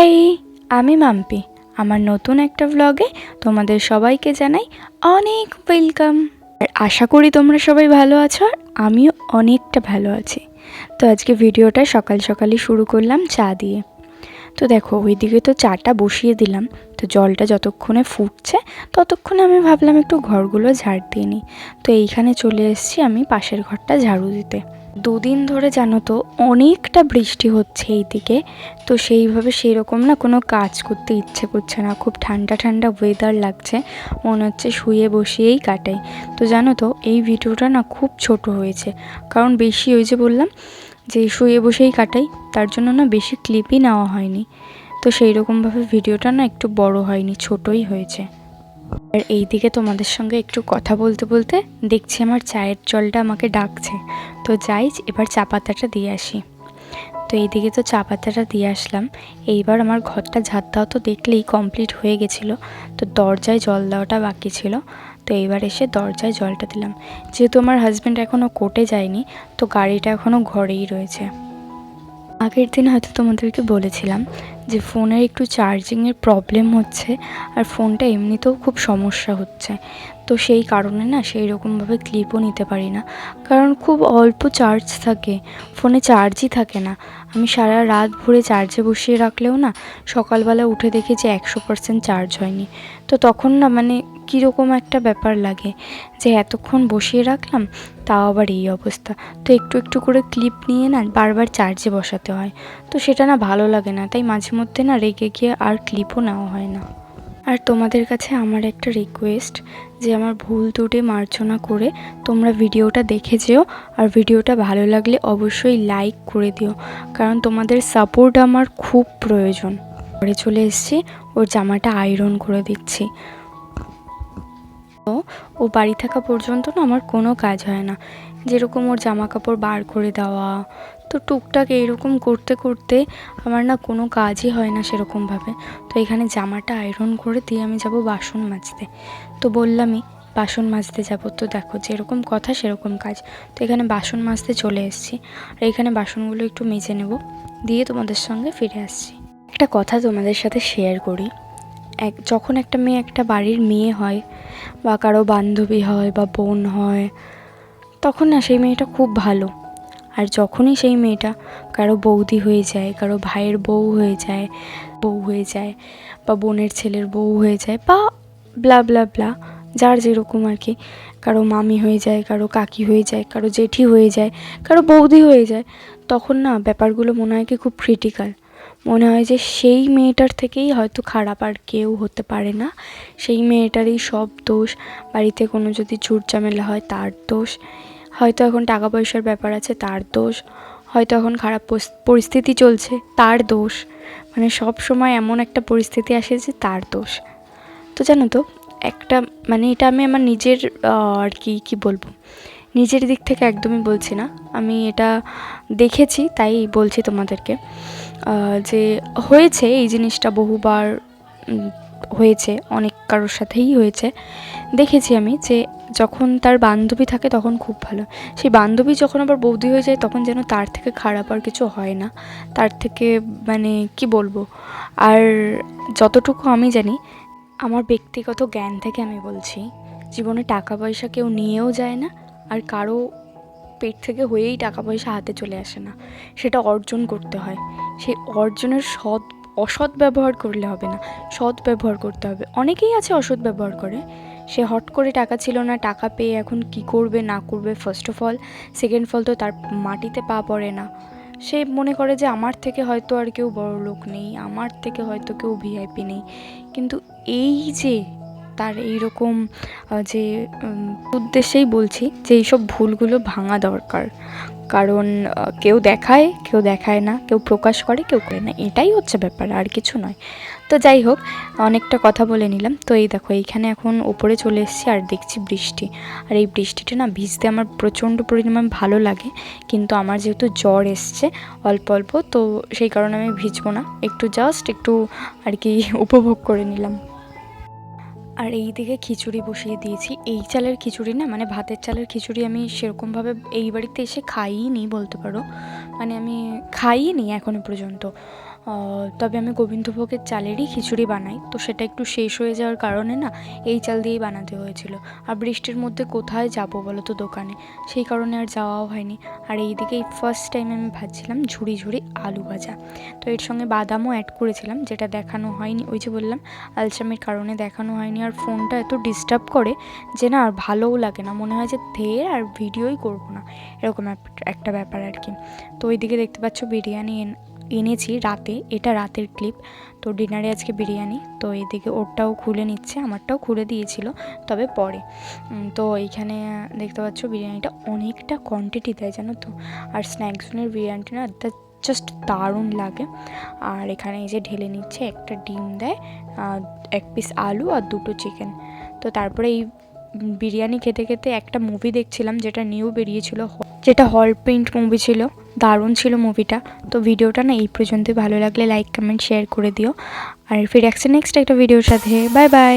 High, আমি মাম্পি। আমার নতুন একটা ব্লগে তোমাদের সবাইকে জানাই অনেক ওয়েলকাম। আর আশা করি তোমরা সবাই ভালো আছো, আর আমিও অনেকটা ভালো আছি। তো আজকে ভিডিওটা সকাল সকালই শুরু করলাম চা দিয়ে। তো দেখো, ওইদিকে তো চাটা বসিয়ে দিলাম। তো জলটা যতক্ষণে ফুটছে ততক্ষণে আমি ভাবলাম একটু ঘরগুলো ঝাড় দিয়ে নিই। তো এইখানে চলে এসেছি আমি পাশের ঘরটা ঝাড়ু দিতে। দুদিন ধরে জানো তো অনেকটা বৃষ্টি হচ্ছে এইদিকে। তো সেইভাবে সেরকম না কোনো কাজ করতে ইচ্ছে করছে না, খুব ঠান্ডা ঠান্ডা ওয়েদার লাগছে, মনে হচ্ছে শুয়ে বসিয়েই কাটাই। তো জানো তো এই ভিডিওটা না খুব ছোট হয়েছে, কারণ বেশি ওই যে বললাম যে শুয়ে বসেই কাটাই, তার জন্য না বেশি ক্লিপই নেওয়া হয়নি। তো সেই রকমভাবে ভিডিওটা না একটু বড় হয়নি, ছোটই হয়েছে। আর এইদিকে তোমাদের সঙ্গে একটু কথা বলতে বলতে দেখছি আমার চায়ের জলটা আমাকে ডাকছে। তো যাই, এবার চা পাতাটা দিয়ে আসি। তো এইদিকে তো চা পাতাটা দিয়ে আসলাম। এইবার আমার ঘরটা ঝাড় দেওয়া তো দেখলেই কমপ্লিট হয়ে গেছিলো। তো দরজায় জল দেওয়াটা বাকি ছিল। তো এইবার এসে দরজায় জলটা দিলাম। যেহেতু আমার হাজব্যান্ড এখনও কোর্টে যায়নি, তো গাড়িটা এখনও ঘরেই রয়েছে। আগের দিন হয়তো তোমাদেরকে বলেছিলাম যে ফোনের একটু চার্জিংয়ের প্রবলেম হচ্ছে, আর ফোনটা এমনিতেও খুব সমস্যা হচ্ছে। তো সেই কারণে না সেই রকমভাবে ক্লিপও নিতে পারি না, কারণ খুব অল্প চার্জ থাকে, ফোনে চার্জই থাকে না। আমি সারা রাত ভরে চার্জে বসিয়ে রাখলেও না সকালবেলা উঠে দেখি যে 100% চার্জ হয়নি। তো তখন না মানে কীরকম একটা ব্যাপার লাগে যে এতক্ষণ বসিয়ে রাখলাম, তাও আবার এই অবস্থা। তো একটু একটু করে ক্লিপ নিয়ে না বারবার চার্জে বসাতে হয়। তো সেটা না ভালো লাগে না, তাই মাঝে মধ্যে না রেগে গিয়ে আর ক্লিপও নেওয়া হয় না। আর তোমাদের কাছে আমার একটা রিকোয়েস্ট, যে আমার ভুল ত্রুটি মার্জনা করে তোমরা ভিডিওটা দেখে যেও, আর ভিডিওটা ভালো লাগলে অবশ্যই লাইক করে দিও, কারণ তোমাদের সাপোর্ট আমার খুব প্রয়োজন। ঘরে চলে এসেছি, ওর জামাটা আয়রন করে দিচ্ছি। ও বাড়ি থাকা পর্যন্ত না আমার কোনো কাজ হয় না, যেরকম ওর জামা কাপড় বার করে দেওয়া, তো টুকটাক এইরকম করতে করতে আমার না কোনো কাজই হয় না সেরকমভাবে। তো এখানে জামাটা আয়রন করে দিয়ে আমি যাব বাসন মাজতে। তো বললামই বাসন মাজতে যাব, তো দেখো যেরকম কথা সেরকম কাজ। তো এখানে বাসন মাজতে চলে এসেছি, আর এখানে বাসনগুলো একটু মেজে নেব, দিয়ে তোমাদের সঙ্গে ফিরে আসছি। একটা কথা তোমাদের সাথে শেয়ার করি। যখন একটা মেয়ে একটা বাড়ির মেয়ে হয়, বা কারো বান্ধবী হয় বা বোন হয়, তখন না সেই মেয়েটা খুব ভালো। আর যখনই সেই মেয়েটা কারো বৌদি হয়ে যায়, কারো ভাইয়ের বউ হয়ে যায় বা বোনের ছেলের বউ হয়ে যায়, বা ব্লা ব্লা ব্লা, যার যেরকম আর কি, কারো মামি হয়ে যায়, কারো কাকি হয়ে যায়, কারো জেঠি হয়ে যায়, কারো বৌদি হয়ে যায়, তখন না ব্যাপারগুলো মনে হয় কি খুব ক্রিটিক্যাল। মনে হয় যে সেই মেয়েটার থেকেই হয়তো খারাপ আর কেউ হতে পারে না, সেই মেয়েটারই সব দোষ। বাড়িতে কোনো যদি ঝুটঝামেলা হয় তার দোষ, হয়তো এখন টাকা পয়সার ব্যাপার আছে তার দোষ, হয়তো এখন খারাপ পরিস্থিতি চলছে তার দোষ, মানে সব সময় এমন একটা পরিস্থিতি আসে যে তার দোষ। তো জানো তো একটা মানে এটা আমি আমার নিজের আর কি বলবো, নিজের দিক থেকে একদমই বলছি না, আমি এটা দেখেছি তাই বলছি তোমাদেরকে, যে হয়েছে এই জিনিসটা বহুবার হয়েছে, অনেক কারোর সাথেই হয়েছে। দেখেছি আমি যে যখন তার বান্ধবী থাকে তখন খুব ভালো, সেই বান্ধবী যখন আবার বৌদি হয়ে যায় তখন যেন তার থেকে খারাপ আর কিছু হয় না, তার থেকে মানে কি বলবো। আর যতটুকু আমি জানি, আমার ব্যক্তিগত জ্ঞান থেকে আমি বলছি, জীবনে টাকা পয়সা কেউ নিয়েও যায় না, আর কারো পেট থেকে হয়েই টাকা পয়সা হাতে চলে আসে না, সেটা অর্জন করতে হয়। সেই অর্জনের অসৎ ব্যবহার করলে হবে না, সৎ ব্যবহার করতে হবে। অনেকেই আছে অসৎ ব্যবহার করে, সে হট করে টাকা ছিল না, টাকা পেয়ে এখন কি করবে না করবে first of all, second of all তো তার মাটিতে পা পড়ে না। সে মনে করে যে আমার থেকে হয়তো আর কেউ বড় লোক নেই, আমার থেকে হয়তো কেউ ভিআইপি নেই, কিন্তু এই যে তার এইরকম যে উদ্দেশ্যেই বলছি যে এইসব ভুলগুলো ভাঙা দরকার, কারণ কেউ দেখায় না, কেউ প্রকাশ করে, কেউ করে না, এটাই হচ্ছে ব্যাপার, আর কিছু নয়। তো যাই হোক, অনেকটা কথা বলে নিলাম। তো এই দেখো এইখানে এখন ওপরে চলে এসেছি, আর দেখছি বৃষ্টি, আর এই বৃষ্টিটা না ভিজতে আমার প্রচণ্ড পরিমাণ ভালো লাগে, কিন্তু আমার যেহেতু জ্বর এসছে অল্প অল্প, তো সেই কারণে আমি ভিজবো না, একটু জাস্ট একটু আর কি উপভোগ করে নিলাম। আর এই দিকে খিচুড়ি বসিয়ে দিয়েছি। এই চালের খিচুড়ি না, মানে ভাতের চালের খিচুড়ি আমি সেরকমভাবে এই বাড়িতে এসে খাইই নি বলতে পারো, মানে আমি খাইই নি এখনও পর্যন্ত। তবে আমি গোবিন্দভোগের চালেরই খিচুড়ি বানাই, তো সেটা একটু শেষ হয়ে যাওয়ার কারণে না এই চাল দিয়েই বানাতে হয়েছিল। আর বৃষ্টির মধ্যে কোথায় যাব বলো তো দোকানে, সেই কারণে আর যাওয়াও হয়নি। আর এইদিকে এই ফার্স্ট টাইম আমি ভাজছিলাম ঝুড়ি ঝুড়ি আলু ভাজা। তো এর সঙ্গে বাদামও অ্যাড করেছিলাম, যেটা দেখানো হয়নি, ওই যে বললাম আলসামের কারণে দেখানো হয়নি। আর ফোনটা এত ডিস্টার্ব করে যে না আর ভালোও লাগে না, মনে হয় যে ধের আর ভিডিওই করবো না, এরকম একটা ব্যাপার আর কি। তো ওইদিকে দেখতে পাচ্ছ বিরিয়ানি এনেছি রাতে, এটা রাতের ক্লিপ। তো ডিনারে আজকে বিরিয়ানি, তো এইদিকে ওরটাও খুলে নিচ্ছে, আমারটাও খুলে দিয়েছিল তবে পরে। তো এইখানে দেখতে পাচ্ছ বিরিয়ানিটা অনেকটা কোয়ান্টিটি দেয় জানো তো। আর স্ন্যাক্স জোনের বিরিয়ানিটা না জাস্ট দারুণ লাগে। আর এখানে এই যে ঢেলে নিচ্ছে, একটা ডিম দেয়, 1 পিস আলু আর 2টো চিকেন। তো তারপরে এই বিরিয়ানি খেতে খেতে একটা মুভি দেখছিলাম, যেটা নিউ বেরিয়েছিল, যেটা হল প্রিন্ট মুভি ছিল, দারুণ ছিল মুভিটা। তো ভিডিওটা না এই পর্যন্তই, ভালো লাগলে লাইক কমেন্ট শেয়ার করে দিও। আর ফিরে আসছে নেক্সট একটা ভিডিওর সাথে, বাই বাই।